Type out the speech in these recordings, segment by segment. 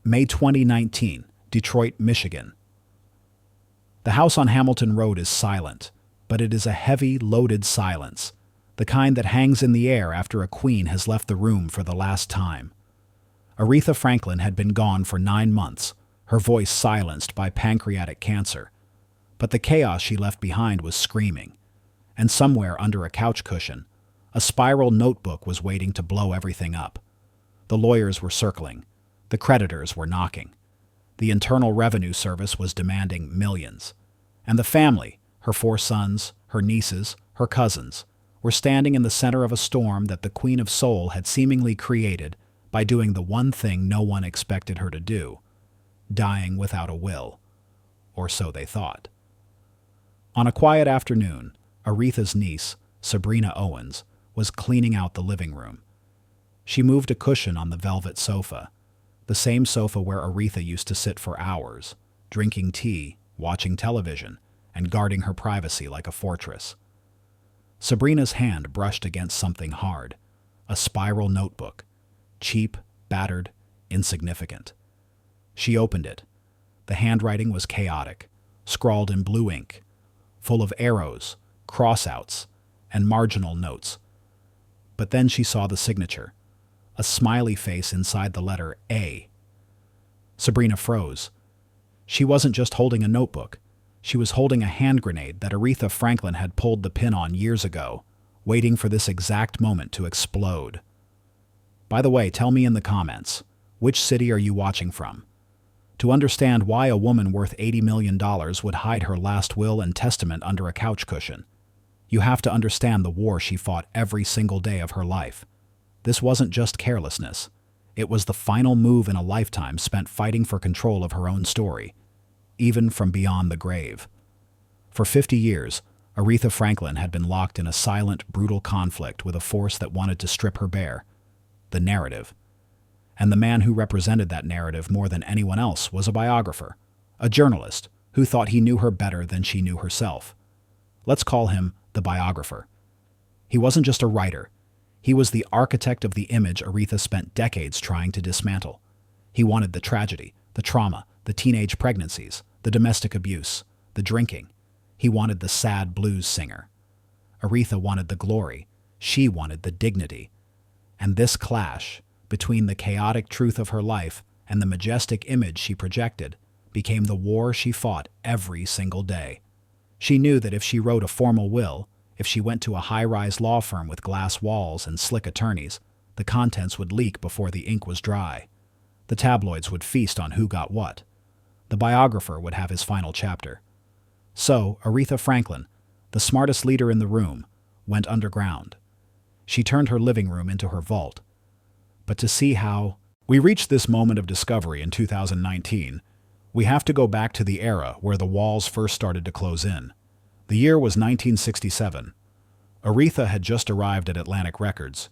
May 2019, Detroit, Michigan. The house on Hamilton Road is silent, but it is a heavy, loaded silence, the kind that hangs in the air after a queen has left the room for the last time. Aretha Franklin had been gone for 9 months, her voice silenced by pancreatic cancer. But the chaos she left behind was screaming, and somewhere under a couch cushion, a spiral notebook was waiting to blow everything up. The lawyers were circling. The creditors were knocking. The Internal Revenue Service was demanding millions. And the family, her 4 sons, her nieces, her cousins, were standing in the center of a storm that the Queen of Soul had seemingly created by doing the one thing no one expected her to do, dying without a will. Or so they thought. On a quiet afternoon, Aretha's niece, Sabrina Owens, was cleaning out the living room. She moved a cushion on the velvet sofa, the same sofa where Aretha used to sit for hours, drinking tea, watching television, and guarding her privacy like a fortress. Sabrina's hand brushed against something hard, a spiral notebook, cheap, battered, insignificant. She opened it. The handwriting was chaotic, scrawled in blue ink, full of arrows, crossouts, and marginal notes. But then she saw the signature, a smiley face inside the letter A. Sabrina froze. She wasn't just holding a notebook. She was holding a hand grenade that Aretha Franklin had pulled the pin on years ago, waiting for this exact moment to explode. By the way, tell me in the comments, which city are you watching from? To understand why a woman worth $80 million would hide her last will and testament under a couch cushion, you have to understand the war she fought every single day of her life. This wasn't just carelessness. It was the final move in a lifetime spent fighting for control of her own story, even from beyond the grave. For 50 years, Aretha Franklin had been locked in a silent, brutal conflict with a force that wanted to strip her bare, the narrative. And the man who represented that narrative more than anyone else was a biographer, a journalist who thought he knew her better than she knew herself. Let's call him the biographer. He wasn't just a writer. He was the architect of the image Aretha spent decades trying to dismantle. He wanted the tragedy, the trauma, the teenage pregnancies, the domestic abuse, the drinking. He wanted the sad blues singer. Aretha wanted the glory. She wanted the dignity. And this clash between the chaotic truth of her life and the majestic image she projected became the war she fought every single day. She knew that if she wrote a formal will, if she went to a high-rise law firm with glass walls and slick attorneys, the contents would leak before the ink was dry. The tabloids would feast on who got what. The biographer would have his final chapter. So, Aretha Franklin, the smartest leader in the room, went underground. She turned her living room into her vault. But to see how we reached this moment of discovery in 2019, we have to go back to the era where the walls first started to close in. The year was 1967. Aretha had just arrived at Atlantic Records.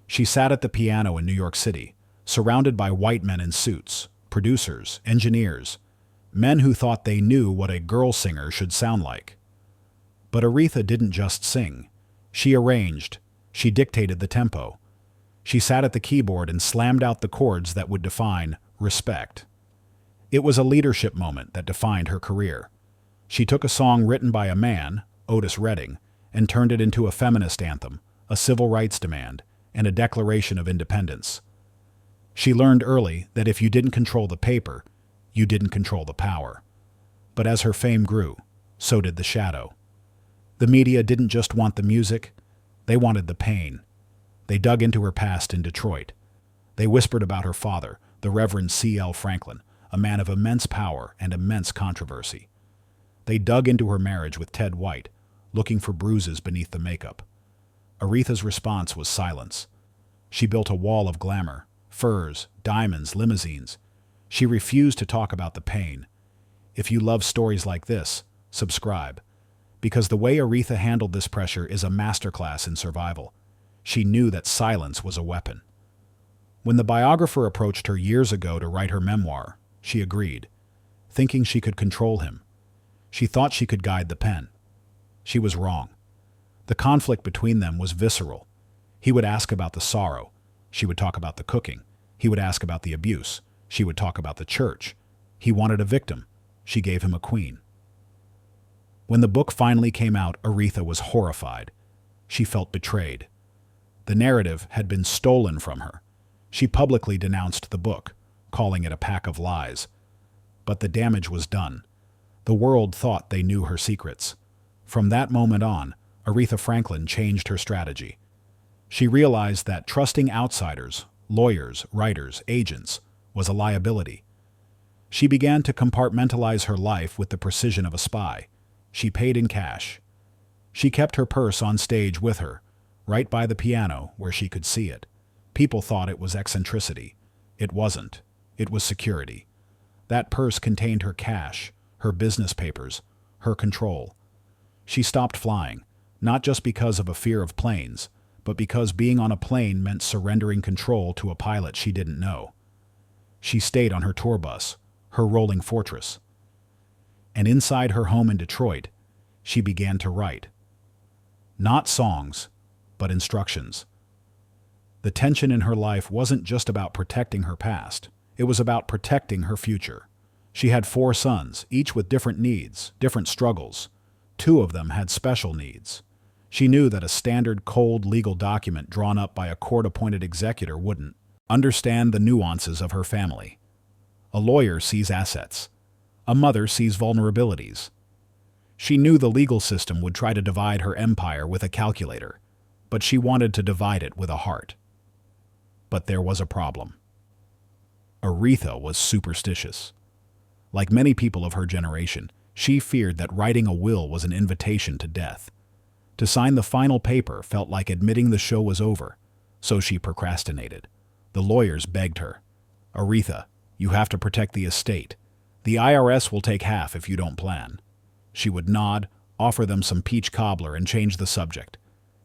She sat at the piano in New York City, surrounded by white men in suits, producers, engineers, men who thought they knew what a girl singer should sound like. But Aretha didn't just sing. She arranged. She dictated the tempo. She sat at the keyboard and slammed out the chords that would define respect. It was a leadership moment that defined her career. She took a song written by a man, Otis Redding, and turned it into a feminist anthem, a civil rights demand, and a declaration of independence. She learned early that if you didn't control the paper, you didn't control the power. But as her fame grew, so did the shadow. The media didn't just want the music, they wanted the pain. They dug into her past in Detroit. They whispered about her father, the Reverend C.L. Franklin, a man of immense power and immense controversy. They dug into her marriage with Ted White, looking for bruises beneath the makeup. Aretha's response was silence. She built a wall of glamour, furs, diamonds, limousines. She refused to talk about the pain. If you love stories like this, subscribe. Because the way Aretha handled this pressure is a masterclass in survival. She knew that silence was a weapon. When the biographer approached her years ago to write her memoir, she agreed, thinking she could control him. She thought she could guide the pen. She was wrong. The conflict between them was visceral. He would ask about the sorrow. She would talk about the cooking. He would ask about the abuse. She would talk about the church. He wanted a victim. She gave him a queen. When the book finally came out, Aretha was horrified. She felt betrayed. The narrative had been stolen from her. She publicly denounced the book, calling it a pack of lies. But the damage was done. The world thought they knew her secrets. From that moment on, Aretha Franklin changed her strategy. She realized that trusting outsiders, lawyers, writers, agents, was a liability. She began to compartmentalize her life with the precision of a spy. She paid in cash. She kept her purse on stage with her, right by the piano where she could see it. People thought it was eccentricity. It wasn't. It was security. That purse contained her cash, her business papers, her control. She stopped flying, not just because of a fear of planes, but because being on a plane meant surrendering control to a pilot she didn't know. She stayed on her tour bus, her rolling fortress. And inside her home in Detroit, she began to write. Not songs, but instructions. The tension in her life wasn't just about protecting her past. It was about protecting her future. She had 4 sons, each with different needs, different struggles. 2 of them had special needs. She knew that a standard cold legal document drawn up by a court-appointed executor wouldn't understand the nuances of her family. A lawyer sees assets. A mother sees vulnerabilities. She knew the legal system would try to divide her empire with a calculator, but she wanted to divide it with a heart. But there was a problem. Aretha was superstitious. Like many people of her generation, she feared that writing a will was an invitation to death. To sign the final paper felt like admitting the show was over, so she procrastinated. The lawyers begged her, "Aretha, you have to protect the estate. The IRS will take half if you don't plan." She would nod, offer them some peach cobbler, and change the subject.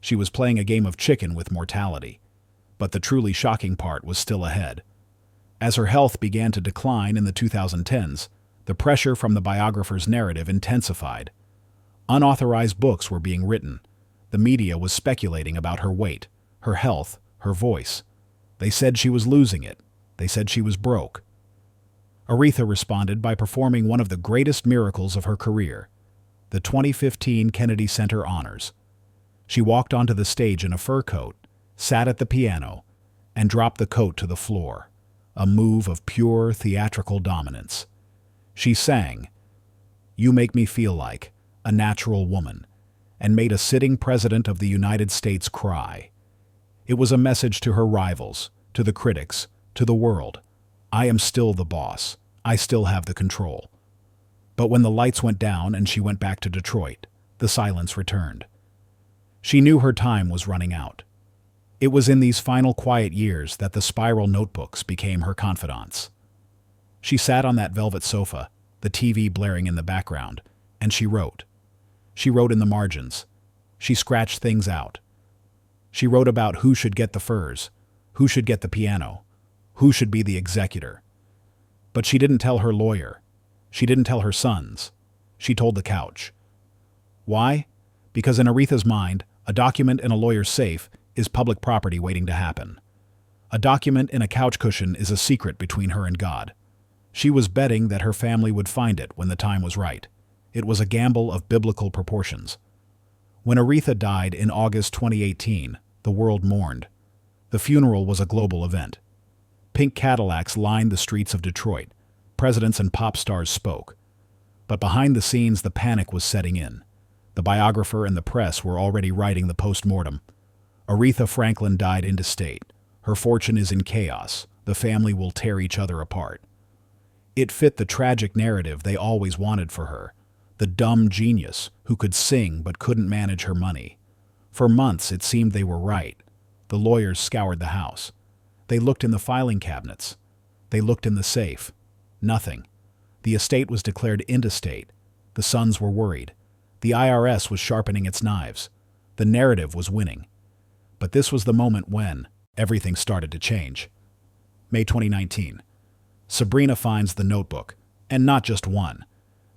She was playing a game of chicken with mortality. But the truly shocking part was still ahead. As her health began to decline in the 2010s, the pressure from the biographer's narrative intensified. Unauthorized books were being written. The media was speculating about her weight, her health, her voice. They said she was losing it. They said she was broke. Aretha responded by performing one of the greatest miracles of her career, the 2015 Kennedy Center Honors. She walked onto the stage in a fur coat, sat at the piano, and dropped the coat to the floor, a move of pure theatrical dominance. She sang, "You Make Me Feel Like a Natural Woman," and made a sitting president of the United States cry. It was a message to her rivals, to the critics, to the world. I am still the boss. I still have the control. But when the lights went down and she went back to Detroit, the silence returned. She knew her time was running out. It was in these final quiet years that the spiral notebooks became her confidants. She sat on that velvet sofa, the TV blaring in the background, and she wrote. She wrote in the margins. She scratched things out. She wrote about who should get the furs, who should get the piano, who should be the executor. But she didn't tell her lawyer. She didn't tell her sons. She told the couch. Why? Because in Aretha's mind, a document in a lawyer's safe is public property waiting to happen. A document in a couch cushion is a secret between her and God. She was betting that her family would find it when the time was right. It was a gamble of biblical proportions. When Aretha died in August 2018, the world mourned. The funeral was a global event. Pink Cadillacs lined the streets of Detroit. Presidents and pop stars spoke. But behind the scenes, the panic was setting in. The biographer and the press were already writing the post-mortem. Aretha Franklin died into state. Her fortune is in chaos. The family will tear each other apart. It fit the tragic narrative they always wanted for her. The dumb genius who could sing but couldn't manage her money. For months it seemed they were right. The lawyers scoured the house. They looked in the filing cabinets. They looked in the safe. Nothing. The estate was declared intestate. The sons were worried. The IRS was sharpening its knives. The narrative was winning. But this was the moment when everything started to change. May 2019. Sabrina finds the notebook, and not just one.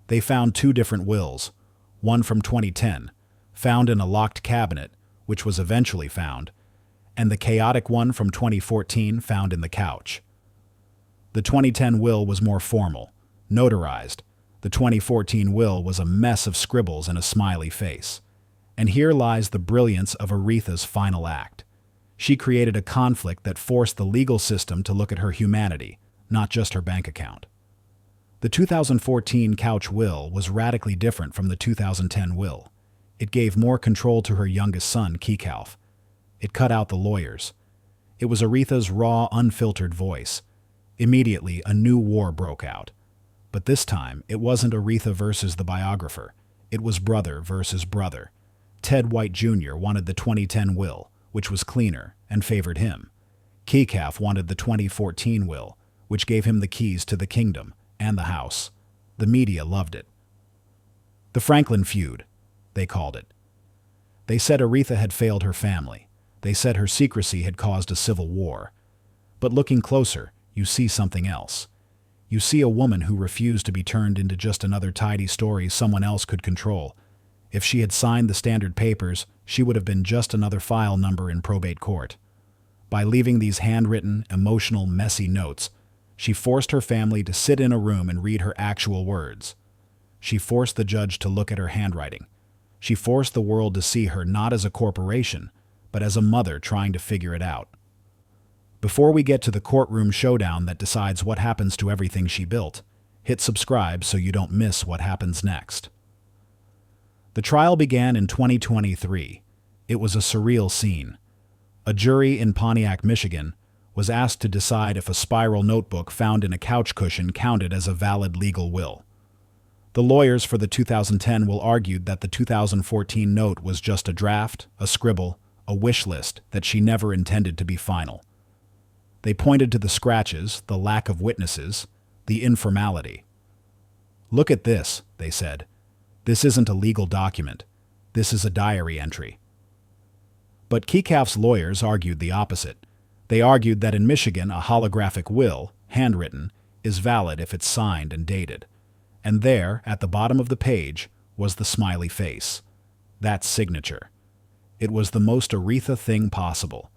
They found 2 different wills, one from 2010, found in a locked cabinet, which was eventually found, and the chaotic one from 2014 found in the couch. The 2010 will was more formal, notarized. The 2014 will was a mess of scribbles and a smiley face. And here lies the brilliance of Aretha's final act. She created a conflict that forced the legal system to look at her humanity, not just her bank account. The 2014 couch will was radically different from the 2010 will. It gave more control to her youngest son, Kekalf. It cut out the lawyers. It was Aretha's raw, unfiltered voice. Immediately, a new war broke out. But this time, it wasn't Aretha versus the biographer. It was brother versus brother. Ted White Jr. wanted the 2010 will, which was cleaner, and favored him. Kekalf wanted the 2014 will, which gave him the keys to the kingdom and the house. The media loved it. The Franklin feud, they called it. They said Aretha had failed her family. They said her secrecy had caused a civil war. But looking closer, you see something else. You see a woman who refused to be turned into just another tidy story someone else could control. If she had signed the standard papers, she would have been just another file number in probate court. By leaving these handwritten, emotional, messy notes, she forced her family to sit in a room and read her actual words. She forced the judge to look at her handwriting. She forced the world to see her not as a corporation, but as a mother trying to figure it out. Before we get to the courtroom showdown that decides what happens to everything she built, hit subscribe so you don't miss what happens next. The trial began in 2023. It was a surreal scene. A jury in Pontiac, Michigan, was asked to decide if a spiral notebook found in a couch cushion counted as a valid legal will. The lawyers for the 2010 will argued that the 2014 note was just a draft, a scribble, a wish list that she never intended to be final. They pointed to the scratches, the lack of witnesses, the informality. "Look at this," they said. "This isn't a legal document. This is a diary entry." But Kekalf's lawyers argued the opposite. They argued that in Michigan, a holographic will, handwritten, is valid if it's signed and dated. And there, at the bottom of the page, was the smiley face. That signature. It was the most Aretha thing possible.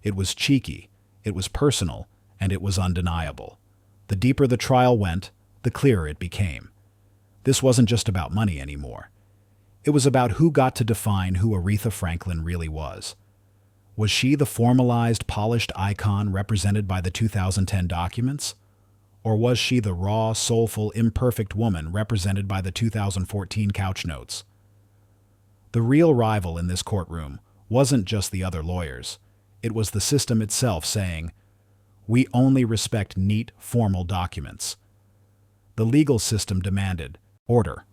It was cheeky, it was personal, and it was undeniable. The deeper the trial went, the clearer it became. This wasn't just about money anymore. It was about who got to define who Aretha Franklin really was. Was she the formalized, polished icon represented by the 2010 documents? Or was she the raw, soulful, imperfect woman represented by the 2014 couch notes? The real rival in this courtroom wasn't just the other lawyers. It was the system itself saying, "We only respect neat, formal documents." The legal system demanded order.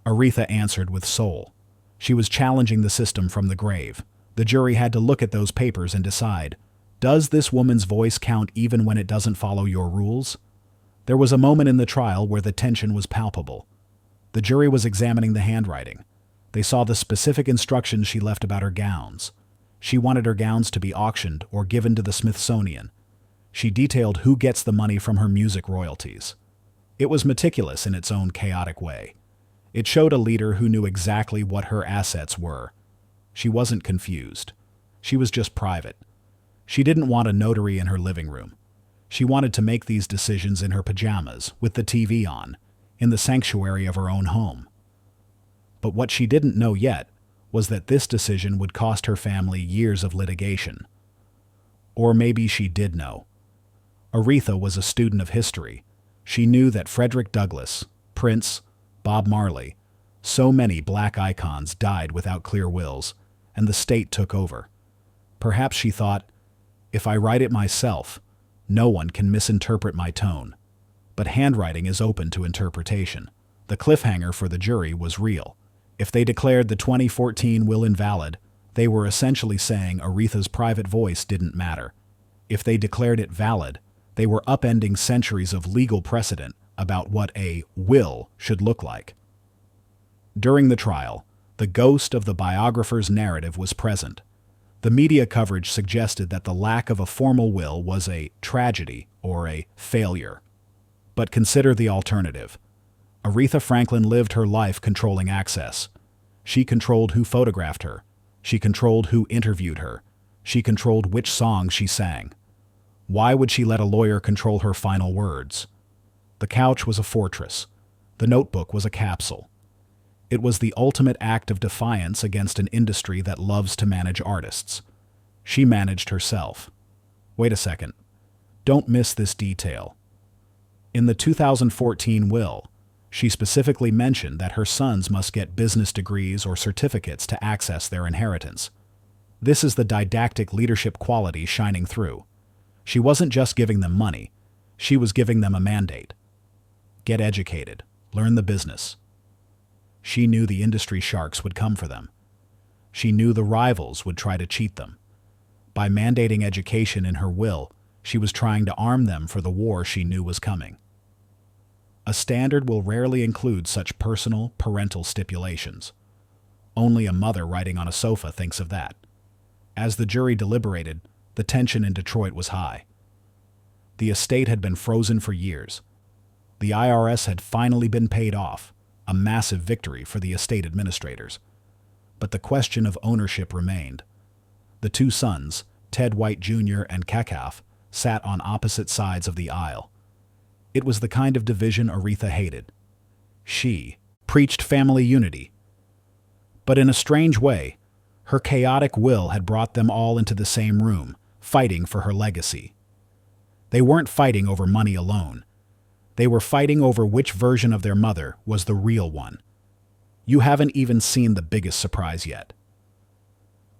Aretha answered with soul. She was challenging the system from the grave. The jury had to look at those papers and decide, does this woman's voice count even when it doesn't follow your rules? There was a moment in the trial where the tension was palpable. The jury was examining the handwriting. They saw the specific instructions she left about her gowns. She wanted her gowns to be auctioned or given to the Smithsonian. She detailed who gets the money from her music royalties. It was meticulous in its own chaotic way. It showed a leader who knew exactly what her assets were. She wasn't confused. She was just private. She didn't want a notary in her living room. She wanted to make these decisions in her pajamas, with the TV on, in the sanctuary of her own home. But what she didn't know yet was that this decision would cost her family years of litigation. Or maybe she did know. Aretha was a student of history. She knew that Frederick Douglass, Prince, Bob Marley, so many black icons died without clear wills, and the state took over. Perhaps she thought, if I write it myself, no one can misinterpret my tone. But handwriting is open to interpretation. The cliffhanger for the jury was real. If they declared the 2014 will invalid, they were essentially saying Aretha's private voice didn't matter. If they declared it valid, they were upending centuries of legal precedent about what a will should look like. During the trial, the ghost of the biographer's narrative was present. The media coverage suggested that the lack of a formal will was a tragedy or a failure. But consider the alternative. Aretha Franklin lived her life controlling access. She controlled who photographed her. She controlled who interviewed her. She controlled which songs she sang. Why would she let a lawyer control her final words? The couch was a fortress. The notebook was a capsule. It was the ultimate act of defiance against an industry that loves to manage artists. She managed herself. Wait a second. Don't miss this detail. In the 2014 will, she specifically mentioned that her sons must get business degrees or certificates to access their inheritance. This is the didactic leadership quality shining through. She wasn't just giving them money. She was giving them a mandate. Get educated. Learn the business. She knew the industry sharks would come for them. She knew the rivals would try to cheat them. By mandating education in her will, she was trying to arm them for the war she knew was coming. A standard will rarely include such personal, parental stipulations. Only a mother writing on a sofa thinks of that. As the jury deliberated, the tension in Detroit was high. The estate had been frozen for years. The IRS had finally been paid off, a massive victory for the estate administrators. But the question of ownership remained. The two sons, Ted White Jr. and Kakaf, sat on opposite sides of the aisle. It was the kind of division Aretha hated. She preached family unity. But in a strange way, her chaotic will had brought them all into the same room, fighting for her legacy. They weren't fighting over money alone. They were fighting over which version of their mother was the real one. You haven't even seen the biggest surprise yet.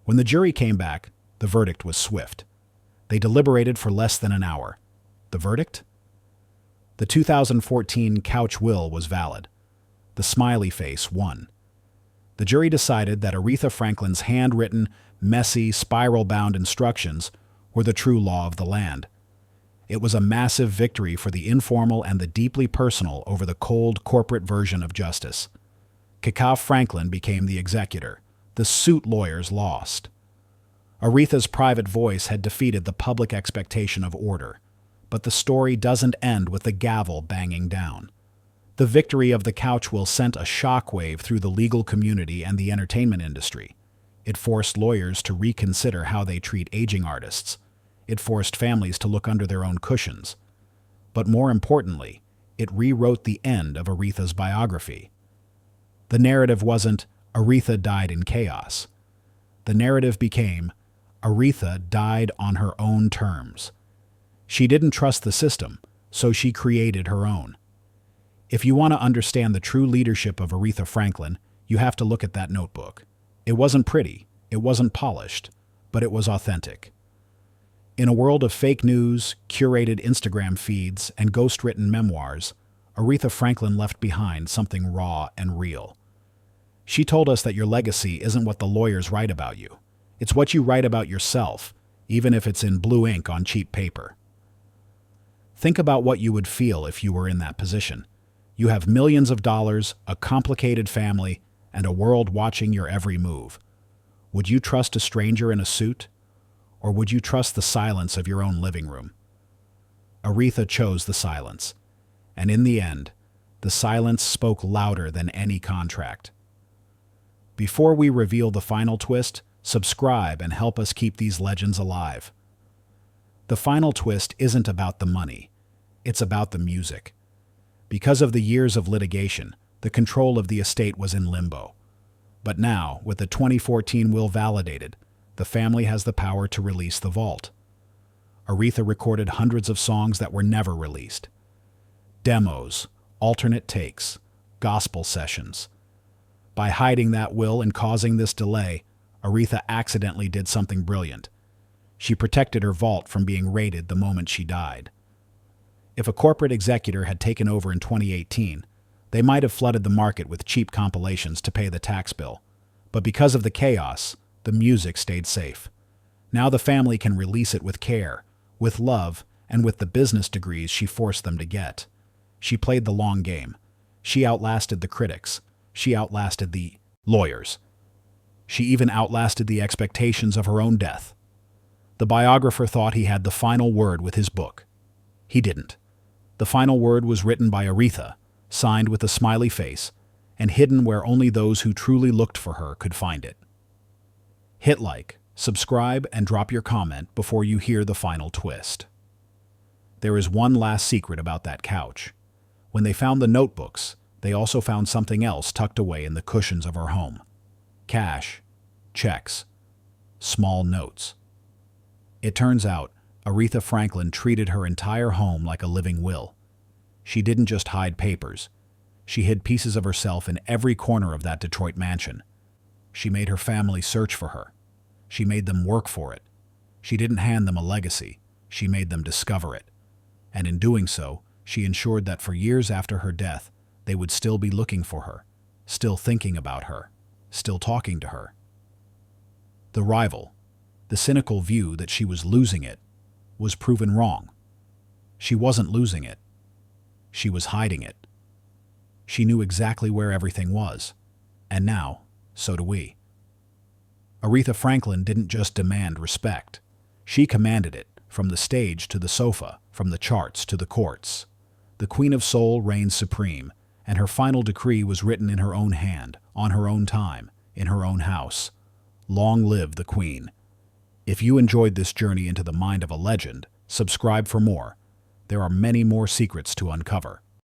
When the jury came back, the verdict was swift. They deliberated for less than an hour. The verdict? The 2014 couch will was valid. The smiley face won. The jury decided that Aretha Franklin's handwritten, messy, spiral-bound instructions were the true law of the land. It was a massive victory for the informal and the deeply personal over the cold corporate version of justice. Aretha Franklin became the executor. The suit lawyers lost. Aretha's private voice had defeated the public expectation of order. But the story doesn't end with the gavel banging down. The victory of the couch will sent a shockwave through the legal community and the entertainment industry. It forced lawyers to reconsider how they treat aging artists. It forced families to look under their own cushions. But more importantly, it rewrote the end of Aretha's biography. The narrative wasn't, Aretha died in chaos. The narrative became, Aretha died on her own terms. She didn't trust the system, so she created her own. If you want to understand the true leadership of Aretha Franklin, you have to look at that notebook. It wasn't pretty, it wasn't polished, but it was authentic. In a world of fake news, curated Instagram feeds, and ghost-written memoirs, Aretha Franklin left behind something raw and real. She told us that your legacy isn't what the lawyers write about you. It's what you write about yourself, even if it's in blue ink on cheap paper. Think about what you would feel if you were in that position. You have millions of dollars, a complicated family, and a world watching your every move. Would you trust a stranger in a suit? Or would you trust the silence of your own living room? Aretha chose the silence. And in the end, the silence spoke louder than any contract. Before we reveal the final twist, subscribe and help us keep these legends alive. The final twist isn't about the money. It's about the music. Because of the years of litigation, the control of the estate was in limbo. But now, with the 2014 will validated, the family has the power to release the vault. Aretha recorded hundreds of songs that were never released. Demos, alternate takes, gospel sessions. By hiding that will and causing this delay, Aretha accidentally did something brilliant. She protected her vault from being raided the moment she died. If a corporate executor had taken over in 2018, they might have flooded the market with cheap compilations to pay the tax bill. But because of the chaos, the music stayed safe. Now the family can release it with care, with love, and with the business degrees she forced them to get. She played the long game. She outlasted the critics. She outlasted the lawyers. She even outlasted the expectations of her own death. The biographer thought he had the final word with his book. He didn't. The final word was written by Aretha, signed with a smiley face, and hidden where only those who truly looked for her could find it. Hit like, subscribe, and drop your comment before you hear the final twist. There is one last secret about that couch. When they found the notebooks, they also found something else tucked away in the cushions of her home. Cash, checks, small notes. It turns out, Aretha Franklin treated her entire home like a living will. She didn't just hide papers. She hid pieces of herself in every corner of that Detroit mansion. She made her family search for her. She made them work for it. She didn't hand them a legacy. She made them discover it. And in doing so, she ensured that for years after her death, they would still be looking for her, still thinking about her, still talking to her. The rival, the cynical view that she was losing it, was proven wrong. She wasn't losing it. She was hiding it. She knew exactly where everything was. And now, so do we. Aretha Franklin didn't just demand respect. She commanded it, from the stage to the sofa, from the charts to the courts. The Queen of Soul reigned supreme, and her final decree was written in her own hand, on her own time, in her own house. Long live the Queen. If you enjoyed this journey into the mind of a legend, subscribe for more. There are many more secrets to uncover.